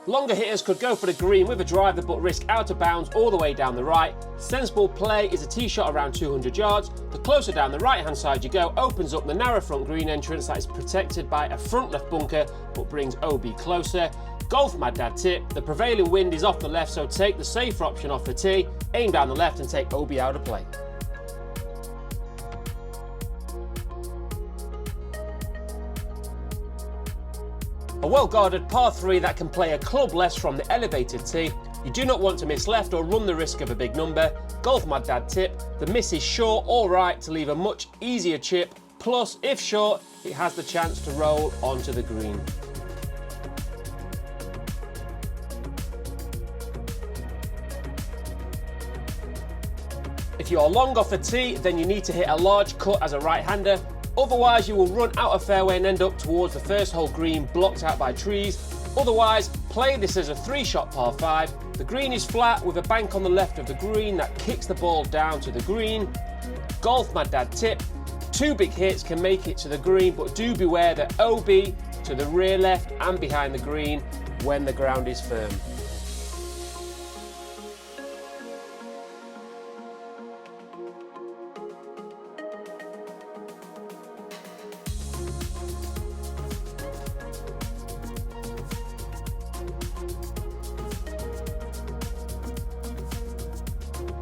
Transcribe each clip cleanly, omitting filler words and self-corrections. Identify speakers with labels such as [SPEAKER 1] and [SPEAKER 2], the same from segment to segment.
[SPEAKER 1] Longer hitters could go for the green with a driver but risk out of bounds all the way down the right. Sensible play is a tee shot around 200 yards. The closer down the right hand side you go opens up the narrow front green entrance that is protected by a front left bunker but brings OB closer. Golf Mad Dad tip, the prevailing wind is off the left, so take the safer option off the tee, aim down the left and take OB out of play. A well-guarded par 3 that can play a club less from the elevated tee. You do not want to miss left or run the risk of a big number. Golf Mad Dad tip, the miss is short or right to leave a much easier chip, plus if short, it has the chance to roll onto the green. If you are long off the tee, then you need to hit a large cut as a right-hander. Otherwise, you will run out of fairway and end up towards the first hole green blocked out by trees. Otherwise, play this as a 3-shot par 5. The green is flat with a bank on the left of the green that kicks the ball down to the green. Golf Mad Dad tip, 2 big hits can make it to the green, but do beware that OB to the rear left and behind the green when the ground is firm.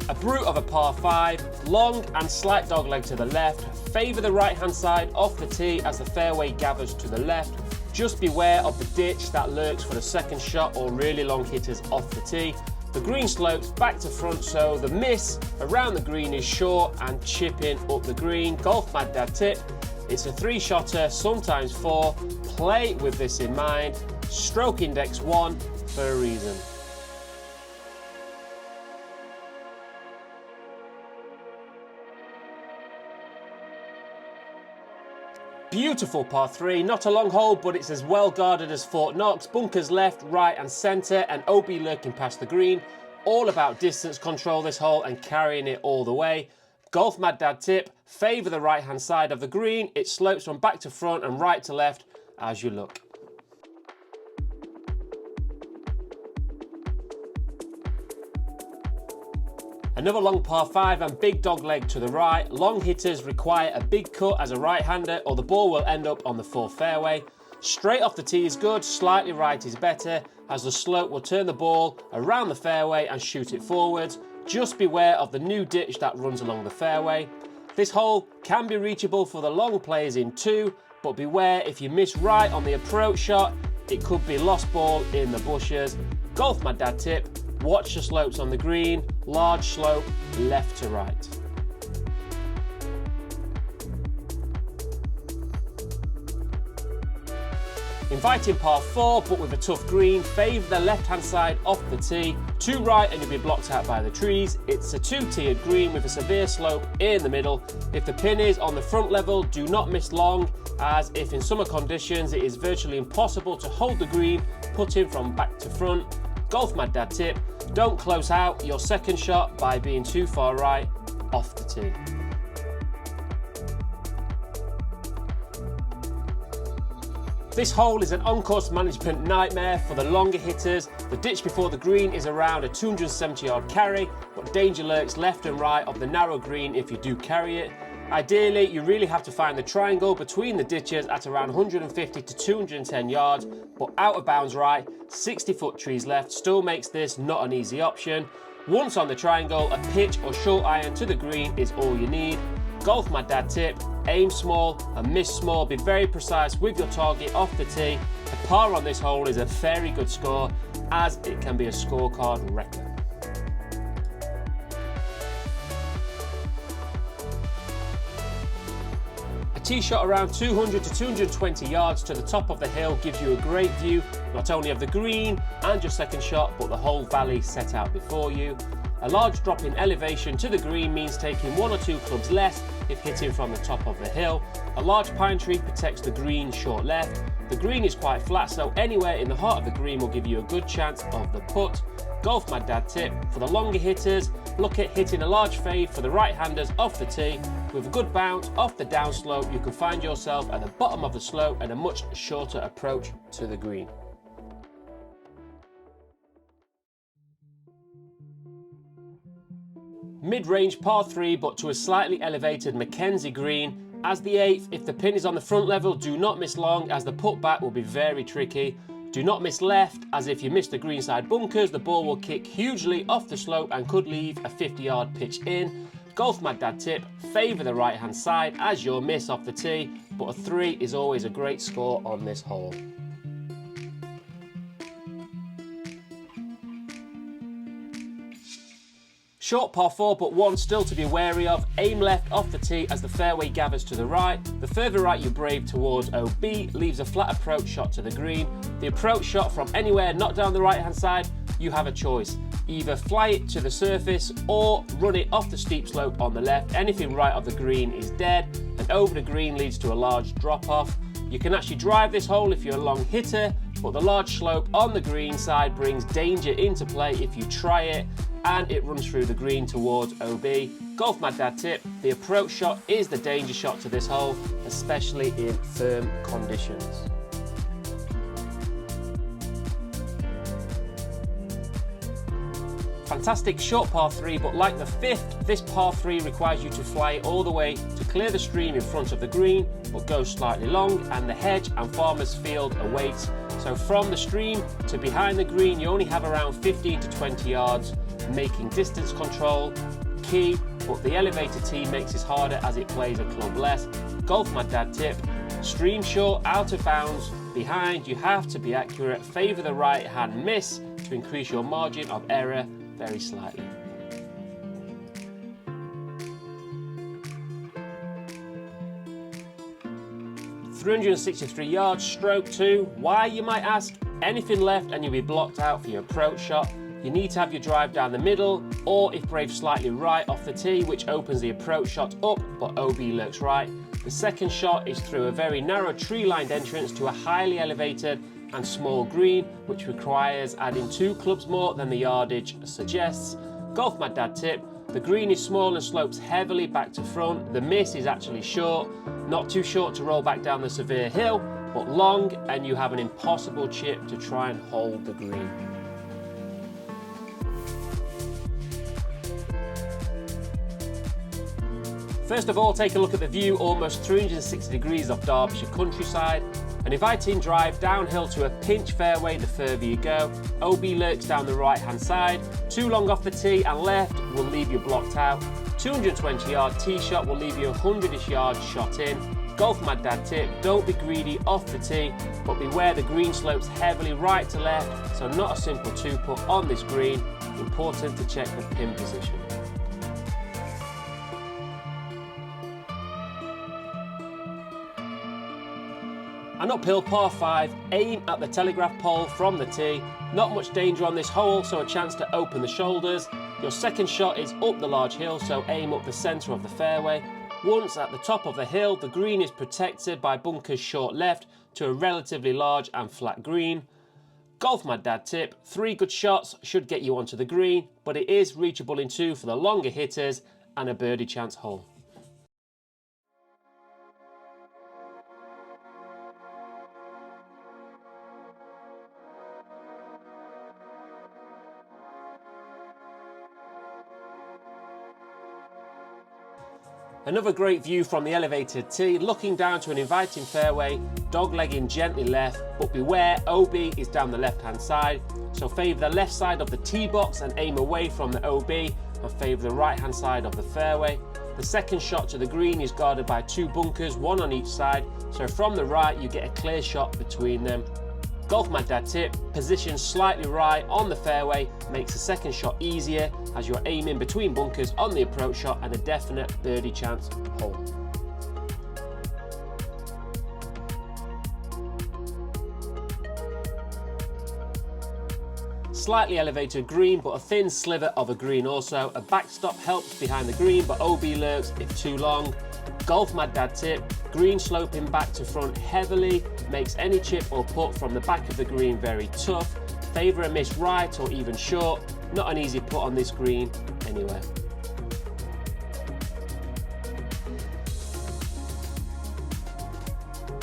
[SPEAKER 1] A brute of a par 5, long and slight dogleg to the left, favour the right hand side off the tee as the fairway gathers to the left. Just beware of the ditch that lurks for the second shot or really long hitters off the tee. The green slopes back to front, so the miss around the green is short and chipping up the green. Golf Mad Dad tip, it's a 3-shotter, sometimes 4. Play with this in mind. Stroke index 1 for a reason. Beautiful par 3, not a long hole, but it's as well guarded as Fort Knox. Bunkers left, right and centre, and OB lurking past the green. All about distance control this hole and carrying it all the way. Golf Mad Dad tip, favour the right hand side of the green. It slopes from back to front and right to left as you look. Another long par 5 and big dog leg to the right. Long hitters require a big cut as a right-hander or the ball will end up on the 4th fairway. Straight off the tee is good, slightly right is better as the slope will turn the ball around the fairway and shoot it forwards. Just beware of the new ditch that runs along the fairway. This hole can be reachable for the long players in 2, but beware if you miss right on the approach shot, it could be lost ball in the bushes. Golf Mad Dad tip, watch the slopes on the green, large slope left to right. Inviting par 4, but with a tough green, favour the left hand side off the tee. 2 right and you'll be blocked out by the trees. It's a 2-tiered green with a severe slope in the middle. If the pin is on the front level, do not miss long, as if in summer conditions it is virtually impossible to hold the green putting from back to front. Golf Mad Dad tip, don't close out your second shot by being too far right off the tee. This hole is an on-course management nightmare for the longer hitters. The ditch before the green is around a 270-yard carry, but danger lurks left and right of the narrow green if you do carry it. Ideally, you really have to find the triangle between the ditches at around 150 to 210 yards, but out of bounds right, 60-foot trees left still makes this not an easy option. Once on the triangle, a pitch or short iron to the green is all you need. Golf Mad Dad tip, aim small and miss small, be very precise with your target off the tee. A par on this hole is a very good score, as it can be a scorecard wrecker. A tee shot around 200 to 220 yards to the top of the hill gives you a great view not only of the green and your second shot, but the whole valley set out before you. A large drop in elevation to the green means taking 1 or 2 clubs less if hitting from the top of the hill. A large pine tree protects the green short left. The green is quite flat, so anywhere in the heart of the green will give you a good chance of the putt. Golf Mad Dad tip, for the longer hitters, look at hitting a large fade for the right-handers off the tee. With a good bounce off the downslope, you can find yourself at the bottom of the slope and a much shorter approach to the green. Mid-range par 3 but to a slightly elevated Mackenzie green. As the 8th, if the pin is on the front level, do not miss long as the putback will be very tricky. Do not miss left, as if you miss the greenside bunkers, the ball will kick hugely off the slope and could leave a 50-yard pitch in. Golf Mad Dad tip, favour the right-hand side as your miss off the tee, but a 3 is always a great score on this hole. Short par 4, but one still to be wary of. Aim left off the tee as the fairway gathers to the right. The further right you brave towards OB leaves a flat approach shot to the green. The approach shot from anywhere not down the right hand side, you have a choice. Either fly it to the surface or run it off the steep slope on the left. Anything right of the green is dead, and over the green leads to a large drop off. You can actually drive this hole if you're a long hitter, but the large slope on the green side brings danger into play if you try it, and it runs through the green towards OB. Golf Mad Dad tip, the approach shot is the danger shot to this hole, especially in firm conditions. Fantastic short par 3, but like the 5th, this par 3 requires you to fly it all the way to clear the stream in front of the green, but go slightly long, and the hedge and farmer's field awaits. So from the stream to behind the green, you only have around 15 to 20 yards, making distance control key, but the elevated tee makes this harder as it plays a club less. Golf Mad Dad tip, stream short, out of bounds, behind, you have to be accurate, favour the right hand miss to increase your margin of error very slightly. .363 yards, stroke 2. Why, you might ask? Anything left and you'll be blocked out for your approach shot. You need to have your drive down the middle, or if brave slightly right off the tee, which opens the approach shot up, but OB lurks right. The second shot is through a very narrow tree-lined entrance to a highly elevated and small green, which requires adding 2 clubs more than the yardage suggests. Golf Mad Dad tip, the green is small and slopes heavily back to front. The miss is actually short, not too short to roll back down the severe hill, but long, and you have an impossible chip to try and hold the green. First of all, take a look at the view, almost 360 degrees off Derbyshire countryside. An inviting drive downhill to a pinch fairway the further you go. OB lurks down the right hand side. Too long off the tee and left will leave you blocked out. 220 yard tee shot will leave you 100-ish yards shot in. Golf Mad Dad tip, don't be greedy off the tee, but beware the green slopes heavily right to left, so not a simple 2-putt on this green. Important to check the pin position. An uphill par 5, aim at the telegraph pole from the tee. Not much danger on this hole, so a chance to open the shoulders. Your second shot is up the large hill, so aim up the centre of the fairway. Once at the top of the hill, the green is protected by bunkers short left to a relatively large and flat green. Golf Mad Dad tip, 3 good shots should get you onto the green, but it is reachable in 2 for the longer hitters and a birdie chance hole. Another great view from the elevated tee, looking down to an inviting fairway, doglegging gently left, but beware OB is down the left hand side, so favour the left side of the tee box and aim away from the OB, and favour the right hand side of the fairway. The second shot to the green is guarded by 2 bunkers, 1 on each side, so from the right you get a clear shot between them. Golf Mad Dad tip, position slightly right on the fairway makes the second shot easier as you're aiming between bunkers on the approach shot and a definite birdie chance hole. Slightly elevated green, but a thin sliver of a green also. A backstop helps behind the green, but OB lurks if too long. Golf Mad Dad tip, green sloping back to front heavily, makes any chip or putt from the back of the green very tough. Favour a miss right or even short, not an easy putt on this green anywhere.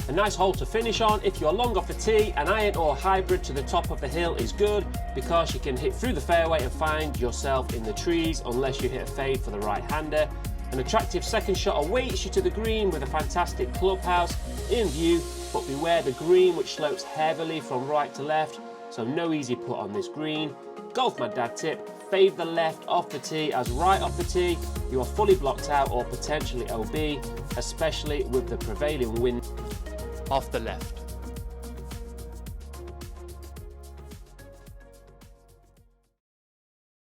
[SPEAKER 1] A nice hole to finish on. If you're long off the tee, an iron or hybrid to the top of the hill is good because you can hit through the fairway and find yourself in the trees unless you hit a fade for the right-hander. An attractive second shot awaits you to the green with a fantastic clubhouse in view, but beware the green which slopes heavily from right to left, so no easy putt on this green. Golf Mad Dad tip, fade the left off the tee, as right off the tee you are fully blocked out or potentially OB, especially with the prevailing wind off the left.